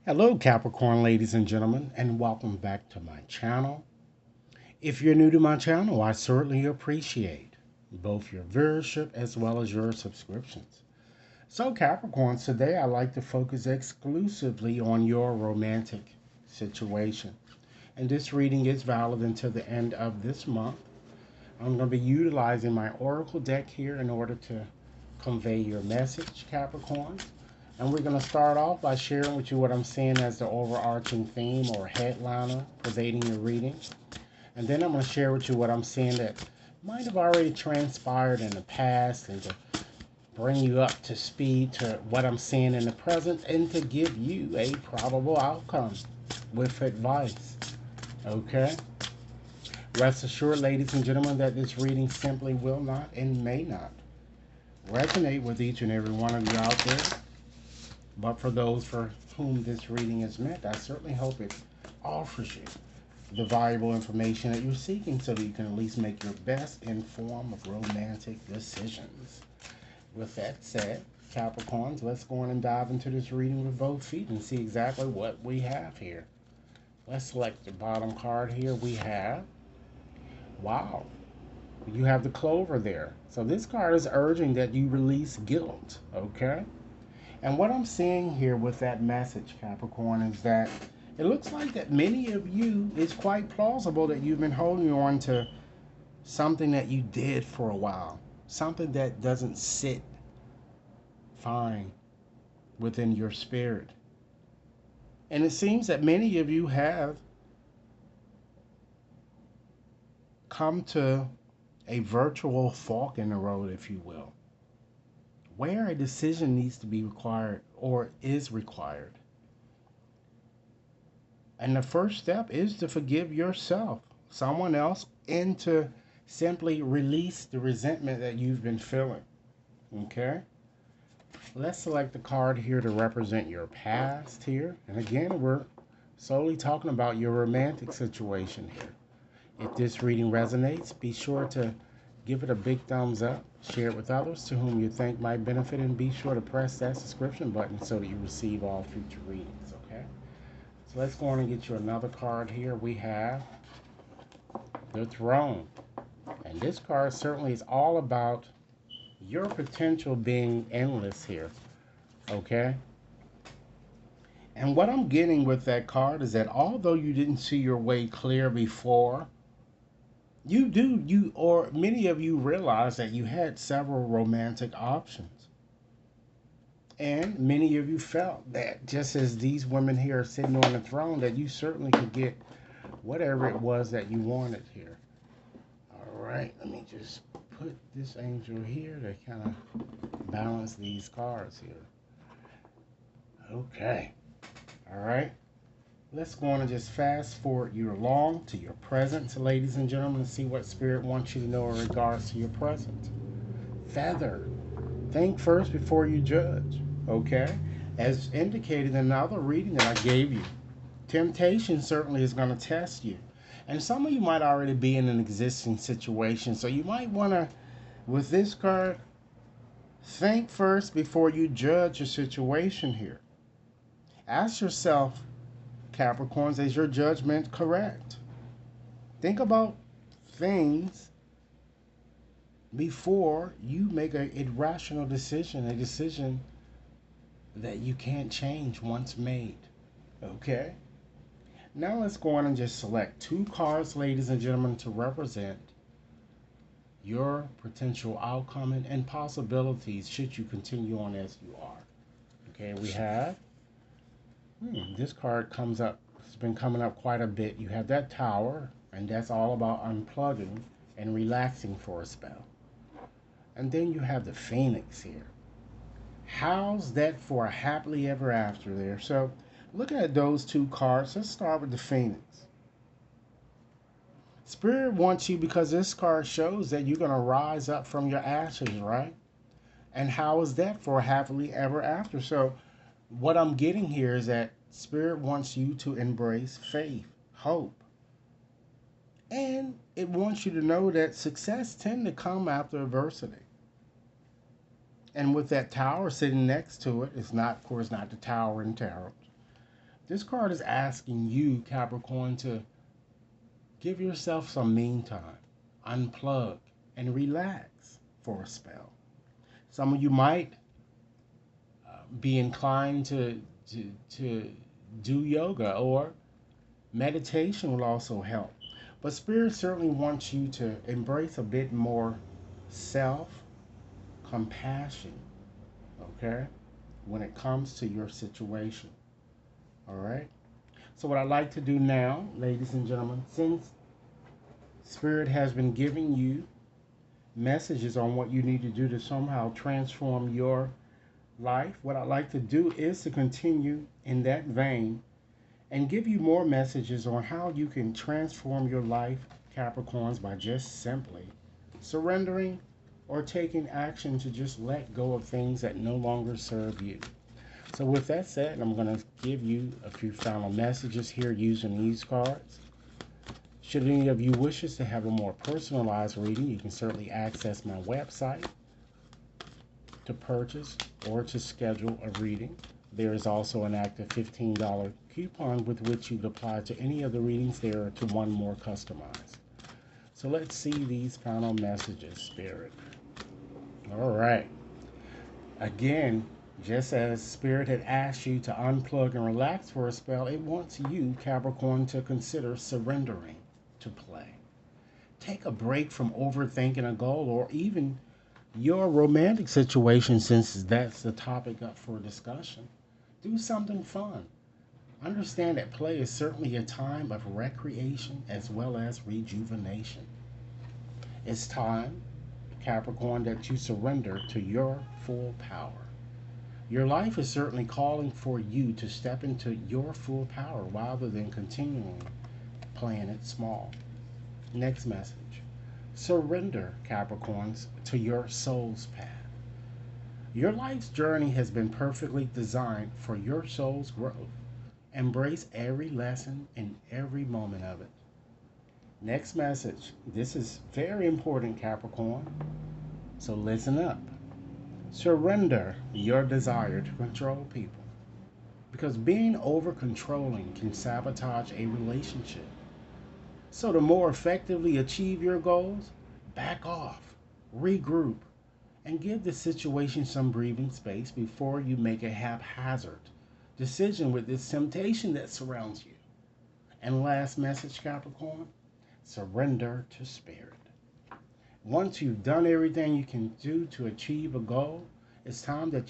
Hello, Capricorn ladies and gentlemen, and welcome back to my channel. If you're new to my channel, I certainly appreciate both your viewership as well as your subscriptions. So, Capricorns, today I like to focus exclusively on your romantic situation. And this reading is valid until the end of this month. I'm going to be utilizing my Oracle deck here in order to convey your message, Capricorns. And we're going to start off by sharing with you what I'm seeing as the overarching theme or headliner pervading your reading. And then I'm going to share with you what I'm seeing that might have already transpired in the past and to bring you up to speed to what I'm seeing in the present and to give you a probable outcome with advice. Okay? Rest assured, ladies and gentlemen, that this reading simply will not and may not resonate with each and every one of you out there. But for those for whom this reading is meant, I certainly hope it offers you the valuable information that you're seeking so that you can at least make your best informed romantic decisions. With that said, Capricorns, let's go on and dive into this reading with both feet and see exactly what we have here. Let's select the bottom card here. We have, wow, you have the clover there. So this card is urging that you release guilt, okay? And what I'm seeing here with that message, Capricorn, is that it looks like that many of you, it's quite plausible that you've been holding on to something that you did for a while, something that doesn't sit fine within your spirit. And it seems that many of you have come to a virtual fork in the road, if you will, where a decision needs to be required or is required. And the first step is to forgive yourself, someone else, and to simply release the resentment that you've been feeling. Okay? Let's select the card here to represent your past here. And again, we're solely talking about your romantic situation here. If this reading resonates, be sure to give it a big thumbs up, share it with others to whom you think might benefit, and be sure to press that subscription button so that you receive all future readings, okay? So let's go on and get you another card here. We have the Throne. And this card certainly is all about your potential being endless here, okay? And what I'm getting with that card is that although you didn't see your way clear before, or many of you realize that you had several romantic options. And many of you felt that just as these women here are sitting on the throne, that you certainly could get whatever it was that you wanted here. All right, let me just put this angel here to kind of balance these cards here. Okay. All right. Let's go on and just fast forward you along to your present, ladies and gentlemen, and see what Spirit wants you to know in regards to your present. Feather. Think first before you judge. Okay? As indicated in another reading that I gave you, temptation certainly is going to test you. And some of you might already be in an existing situation. So you might want to, with this card, think first before you judge your situation here. Ask yourself, Capricorns, is your judgment correct? Think about things before you make an irrational decision, a decision that you can't change once made. Okay? Now let's go on and just select two cards, ladies and gentlemen, to represent your potential outcome and possibilities should you continue on as you are. Okay, we have this card comes up. It's been coming up quite a bit. You have that Tower, and that's all about unplugging and relaxing for a spell. And then you have the Phoenix here. How's that for a happily ever after there? So looking at those two cards, let's start with the Phoenix. Spirit wants you, because this card shows that you're going to rise up from your ashes, right? And how is that for a happily ever after? So what I'm getting here is that Spirit wants you to embrace faith, hope. And it wants you to know that success tends to come after adversity. And with that Tower sitting next to it, it's not, of course, not the Tower in tarot, This card is asking you, Capricorn, to give yourself some mean time, unplug, and relax for a spell. Some of you might be inclined to do yoga, or meditation will also help. But Spirit certainly wants you to embrace a bit more self compassion, okay, when it comes to your situation. All right. So, what I'd like to do now, ladies and gentlemen, since Spirit has been giving you messages on what you need to do to somehow transform your life, what I'd like to do is to continue in that vein and give you more messages on how you can transform your life, Capricorns, by just simply surrendering or taking action to just let go of things that no longer serve you. So, with that said, I'm going to give you a few final messages here using these cards. Should any of you wishes to have a more personalized reading, you can certainly access my website to purchase or to schedule a reading. There is also an active $15 coupon with which you can apply to any of the readings there to one more customized. So let's see these final messages, Spirit. All right. Again, just as Spirit had asked you to unplug and relax for a spell, it wants you, Capricorn, to consider surrendering to play. Take a break from overthinking a goal or even your romantic situation, since that's the topic up for discussion. Do something fun. Understand that play is certainly a time of recreation as well as rejuvenation. It's time, Capricorn, that you surrender to your full power. Your life is certainly calling for you to step into your full power rather than continuing playing it small. Next message. Surrender, Capricorns, to your soul's path. Your life's journey has been perfectly designed for your soul's growth. Embrace every lesson and every moment of it. Next message. This is very important, Capricorn, so listen up. Surrender your desire to control people, because being over controlling can sabotage a relationship. So, to more effectively achieve your goals, back off, regroup, and give the situation some breathing space before you make a haphazard decision with this temptation that surrounds you. And last message, Capricorn, surrender to Spirit. Once you've done everything you can do to achieve a goal, it's time that you